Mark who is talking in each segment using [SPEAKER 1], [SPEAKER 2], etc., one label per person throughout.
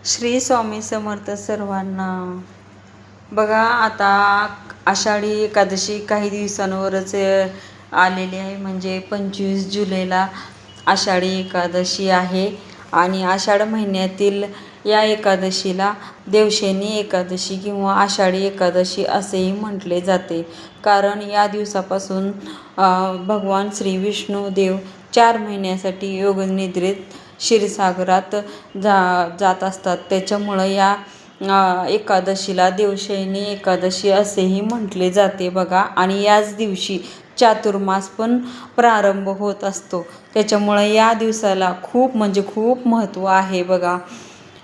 [SPEAKER 1] श्री स्वामी समर्थ सर्वांना. बघा आता आषाढी एकादशी काही दिवसांवरच आलेली आहे. म्हणजे 25 जुलैला आषाढी एकादशी आहे. आणि आषाढ महिन्यातील या एकादशीला देवशयनी एकादशी किंवा आषाढी एकादशी असेही म्हटले जाते. कारण या दिवसापासून भगवान श्री विष्णुदेव 4 महिन्यासाठी योगनिद्रेत क्षीरसागरात जात असतात. त्याच्यामुळं या एकादशीला देवशयनी एकादशी असेही म्हटले जाते बघा. आणि याच दिवशी चातुर्मास पण प्रारंभ होत असतो. त्याच्यामुळं या दिवसाला खूप म्हणजे खूप महत्त्व आहे बघा.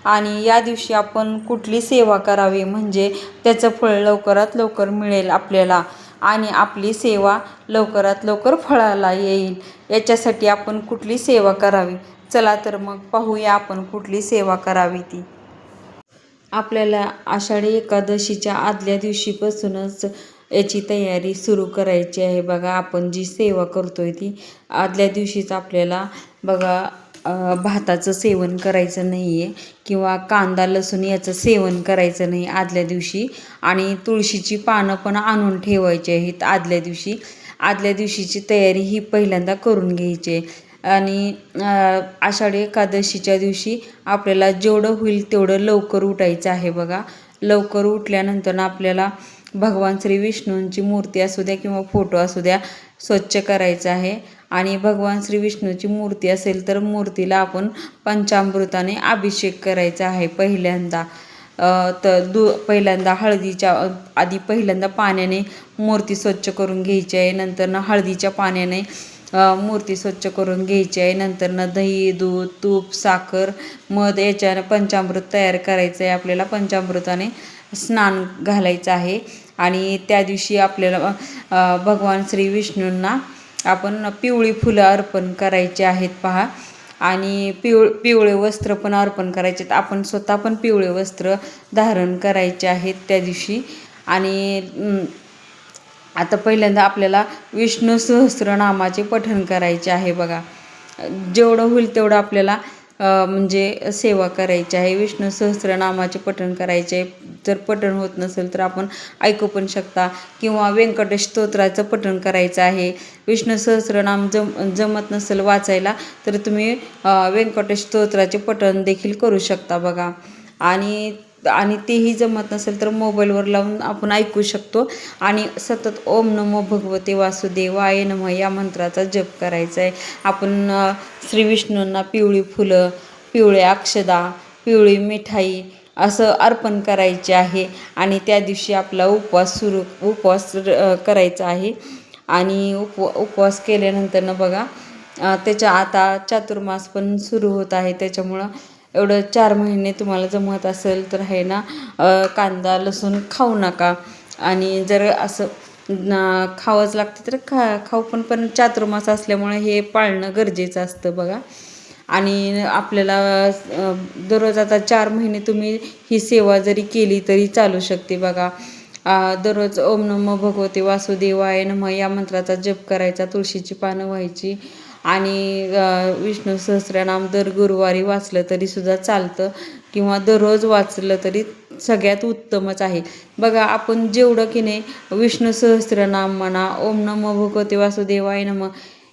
[SPEAKER 1] आणि या दिवशी आपण कुठली सेवा करावी म्हणजे त्याचं फळ लवकरात लवकर मिळेल आपल्याला आणि आपली सेवा लवकरात लवकर फळाला येईल. याच्यासाठी आपण कुठली सेवा करावी, चला तर मग पाहूया आपण कुठली सेवा करावी ती. आपल्याला आषाढी एकादशीच्या आदल्या दिवशीपासूनच याची तयारी सुरू करायची आहे बघा. आपण जी सेवा करतोय ती आदल्या दिवशीच आपल्याला बघा भाताचं सेवन करायचं नाही आहे किंवा कांदा लसूण याचं सेवन करायचं नाही आदल्या दिवशी. आणि तुळशीची पानं पण आणून ठेवायची आहेत आदल्या दिवशी. आदल्या दिवशीची तयारी ही पहिल्यांदा करून घ्यायची आहे. आणि आषाढी एकादशीच्या दिवशी आपल्याला जेवढं होईल तेवढं लवकर उठायचं आहे बघा. लवकर उठल्यानंतर आपल्याला भगवान श्री विष्णूंची मूर्ती असू द्या किंवा फोटो असू द्या स्वच्छ करायचं आहे. आणि भगवान श्री विष्णूची मूर्ती असेल तर मूर्तीला आपण पंचामृताने अभिषेक करायचा आहे पहिल्यांदा. पहिल्यांदा हळदीच्या आधी पहिल्यांदा पाण्याने मूर्ती स्वच्छ करून घ्यायची आहे. नंतर हळदीच्या पाण्याने मूर्ती स्वच्छ करून घ्यायची आहे. नंतर दही, दूध, तूप, साखर, मध याच्यानं पंचामृत तयार करायचं आहे. आपल्याला पंचामृताने स्नान घालायचं आहे. आणि त्या दिवशी आपल्याला भगवान श्री विष्णूंना आपण पिवळी फुलं अर्पण करायची आहेत पहा. आणि पिवळे वस्त्र पण अर्पण करायचे आहेत. आपण स्वतः पण पिवळे वस्त्र धारण करायचे आहेत त्या दिवशी. आणि आता पहिल्यांदा आपल्याला विष्णू सहस्त्रनामाचे पठण करायचे आहे बघा. जेवढं होईल तेवढं आपल्याला म्हणजे सेवा करायची आहे. विष्णू सहस्त्रनामाचे पठण करायचे. जर पठण होत नसेल तर आपण ऐकू पण शकता किंवा व्यंकटेश स्तोत्राचं पठण करायचं आहे. विष्णू सहस्त्रनाम जमत नसेल वाचायला तर तुम्ही व्यंकटेश स्तोत्राचे पठण देखील करू शकता बघा. आणि तेही जमत नसेल तर मोबाईलवर लावून आपण ऐकू शकतो. आणि सतत ओम नमो भगवते वासुदेवाय नमः या मंत्राचा जप करायचा आहे. आपण श्री विष्णूंना पिवळी फुलं, पिवळे अक्षदा, पिवळी मिठाई असं अर्पण करायचे आहे. आणि त्या दिवशी आपला उपवास करायचा आहे. आणि उपवास केल्यानंतर बघा त्याच्या आता चातुर्मास पण सुरू होत आहे. त्याच्यामुळं एवढं 4 महिने तुम्हाला जमत असेल तर आहे ना कांदा लसूण खाऊ नका. आणि जर असं खावंच लागतं तर खाऊ पण चातुर्मास असल्यामुळे हे पाळणं गरजेचं असतं बघा. आणि आपल्याला दररोज आता 4 महिने तुम्ही ही सेवा जरी केली तरी चालू शकते बघा. दररोज ओम नमो भगवते वासुदेवाय नमः या मंत्राचा जप करायचा. तुळशीची पानं व्हायची. आणि विष्णू सहस्त्रनाम दर गुरुवारी वाचलं तरीसुद्धा चालतं किंवा दररोज वाचलं तरी सगळ्यात उत्तमच आहे बघा. आपण जेवढं की नाही विष्णू सहस्त्रनाम म्हणा, ओम नमो भगवते वासुदेवाय नमः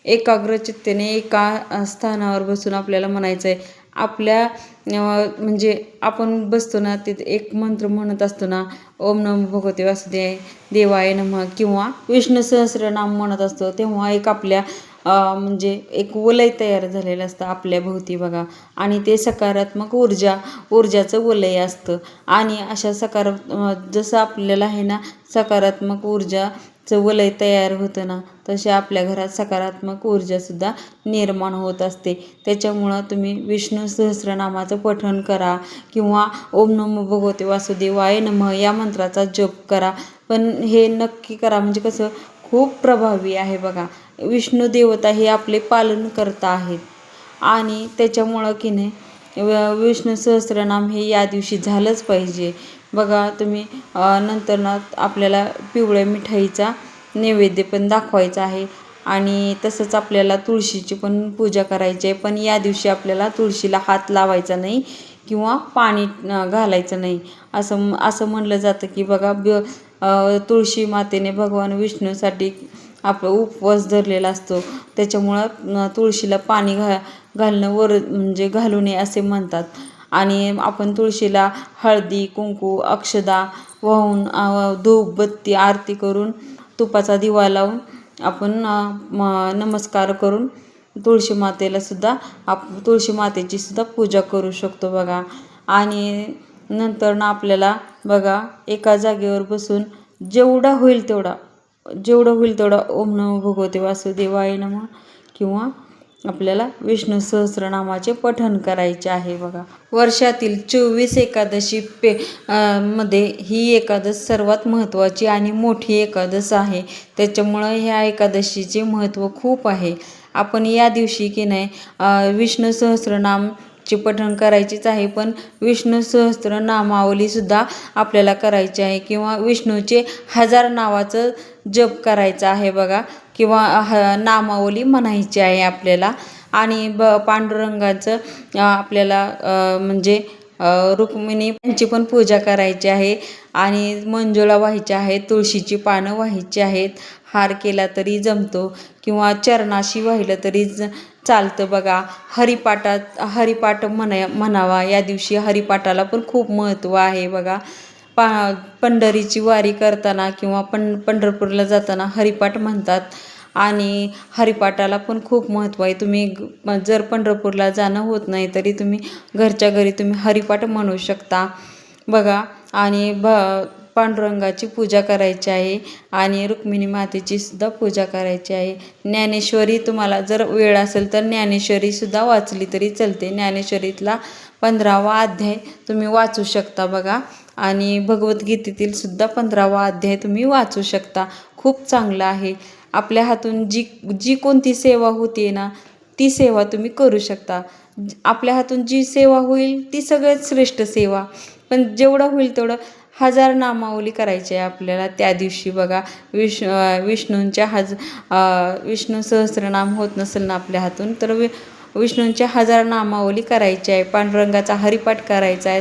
[SPEAKER 1] एकाग्रचित्तेने एका स्थानावर बसून आपल्याला म्हणायचं आहे. आपल्या म्हणजे आपण बसतो ना तिथे एक मंत्र म्हणत असतो ना, ओम नमो भगवते वासुदेवाय नमः किंवा विष्णू सहस्त्रनाम म्हणत असतो, तेव्हा एक आपल्या म्हणजे एक वलय तयार झालेलं असतं आपल्या भोवती बघा. आणि ते सकारात्मक ऊर्जाचं वलय असतं. आणि अशा जसं आपल्याला आहे ना सकारात्मक ऊर्जाचं वलय तयार होतं ना, तसे आपल्या घरात सकारात्मक ऊर्जासुद्धा निर्माण होत असते. त्याच्यामुळं तुम्ही विष्णू सहस्त्रनामाचं पठण करा किंवा ओम नमो भगवते वासुदेवाय नमः या मंत्राचा जप करा. पण हे नक्की करा म्हणजे कसं खूप प्रभावी आहे बघा. विष्णू देवता हे आपले पालनकर्ता आहेत. आणि त्याच्यामुळं की नाही विष्णू सहस्त्रनाम हे या दिवशी झालंच पाहिजे बघा. तुम्ही नंतर आपल्याला पिवळ्या मिठाईचा नैवेद्य पण दाखवायचा आहे. आणि तसंच आपल्याला तुळशीची पण पूजा करायची आहे. पण या दिवशी आपल्याला तुळशीला हात लावायचा नाही किंवा पाणी घालायचं नाही. असं असं म्हणलं जातं की बघा तुळशी मातेने भगवान विष्णूसाठी आपला उपवास धरलेला असतो. त्याच्यामुळं तुळशीला पाणी घालणं म्हणजे घालू नये असे म्हणतात. आणि आपण तुळशीला हळदी कुंकू अक्षदा वाहून धूप बत्ती आरती करून तुपाचा दिवा लावून आपण नमस्कार करून तुळशी मातेची सुद्धा पूजा करू शकतो बघा. आणि नंतर आपल्याला बघा एका जागेवर बसून जेवढं होईल तेवढा ओम नमो भगवते वासुदेवाय नमः किंवा आपल्याला विष्णू सहस्रनामाचे पठण करायचे आहे बघा. वर्षातील 24 एकादशी मध्ये ही एकादश सर्वात महत्त्वाची आणि मोठी एकादश आहे. त्याच्यामुळं ह्या एकादशीचे महत्त्व खूप आहे. आपण या दिवशी की नाही विष्णू सहस्रनामचे पठण करायचेच आहे, पण विष्णू सहस्रनामावलीसुद्धा आपल्याला करायची आहे किंवा विष्णूचे 1000 नावाचं जप करायचं आहे बघा किंवा नामावली म्हणायची आहे आपल्याला. आणि पांडुरंगाचं आपल्याला म्हणजे रुक्मिणी यांची पण पूजा करायची आहे आणि मंजुळा व्हायच्या आहेत, तुळशीची पानं व्हायची आहेत. हार केला तरी जमतो किंवा चरणाशी वाहिलं तरी चालतं बघा. हरिपाठ म्हणावा या दिवशी. हरिपाठाला पण खूप महत्त्व आहे बघा. पंढरीची वारी करताना किंवा पंढरपूरला जाताना हरिपाठ म्हणतात आणि हरिपाठाला पण खूप महत्त्व आहे. तुम्ही जर पंढरपूरला जाणं होत नाही तरी तुम्ही घरच्या घरी तुम्ही हरिपाठ म्हणू शकता बघा. आणि पांडुरंगाची पूजा करायची आहे आणि रुक्मिणी मातेची सुद्धा पूजा करायची आहे. ज्ञानेश्वरी तुम्हाला जर वेळ असेल तर ज्ञानेश्वरीसुद्धा वाचली तरी चालते. ज्ञानेश्वरीतला 15वा अध्याय तुम्ही वाचू शकता बघा. आणि भगवद्गीतेतील सुद्धा 15वा अध्याय तुम्ही वाचू शकता. खूप चांगलं आहे. आपल्या हातून जी कोणती सेवा होते ना ती सेवा तुम्ही करू शकता. आपल्या हातून जी सेवा होईल ती सगळ्यात श्रेष्ठ सेवा. पण जेवढं होईल तेवढं 1000 नामावली करायची आहे आपल्याला त्या दिवशी बघा. विष्णूंच्या विष्णू सहस्रनाम होत नसेल ना आपल्या हातून तर विष्णूंच्या 1000 नामावली करायची आहे. पांडुरंगाचा हरिपाठ करायचा आहे.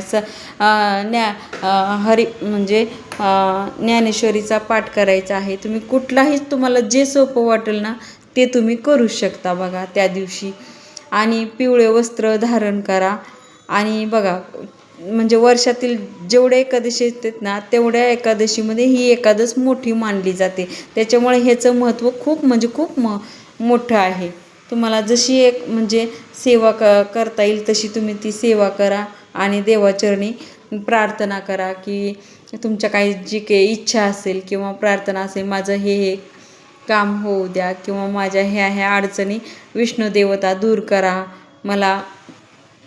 [SPEAKER 1] म्हणजे ज्ञानेश्वरीचा पाठ करायचा आहे. तुम्ही कुठलाही तुम्हाला जे सोपं वाटेल ना ते तुम्ही करू शकता बघा त्या दिवशी. आणि पिवळे वस्त्र धारण करा. आणि बघा म्हणजे वर्षातील जेवढ्या एकादशी येतात ना तेवढ्या एकादशीमध्ये ही एकादश मोठी मानली जाते. त्याच्यामुळे ह्याचं महत्त्व खूप म्हणजे खूप मोठं आहे. तुम्हाला जशी एक म्हणजे सेवा करता येईल तशी तुम्ही ती सेवा करा आणि देवाचरणी प्रार्थना करा की तुमच्या काही जी काही इच्छा असेल किंवा प्रार्थना असेल, माझं हे काम होऊ द्या किंवा माझ्या ह्या अडचणी विष्णू देवता दूर करा, मला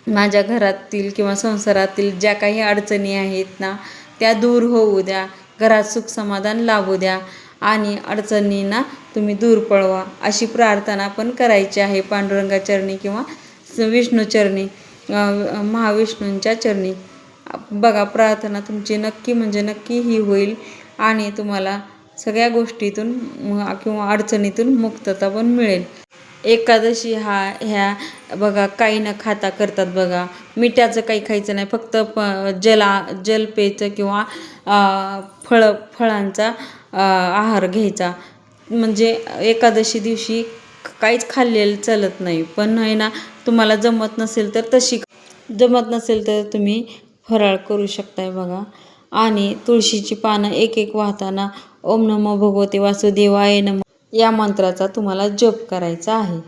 [SPEAKER 1] माझ्या घरातील किंवा संसारातील ज्या काही अडचणी आहेत ना त्या दूर होऊ द्या, घरात सुख समाधान लाभू द्या आणि अडचणींना तुम्ही दूर पळवा, अशी प्रार्थना पण करायची आहे पांडुरंगाचरणी किंवा विष्णूचरणी, महाविष्णूंच्या चरणी. बघा प्रार्थना तुमची नक्की म्हणजे नक्की ही होईल आणि तुम्हाला सगळ्या गोष्टीतून किंवा अडचणीतून मुक्तता पण मिळेल. एकादशी ह्या बघा काही न खाता करतात बघा. मिठाचं काही खायचं नाही, फक्त जल प्यायचं किंवा फळांचा आहार घ्यायचा. म्हणजे एकादशी दिवशी काहीच खाल्लेलं चालत नाही. पण आहे ना तुम्हाला जमत नसेल तर तुम्ही फराळ करू शकताय बघा. आणि तुळशीची पानं एक वाहताना ओम नमो भगवते वासुदेवाय नमः या मंत्राचा तुम्हाला जप करायचा आहे.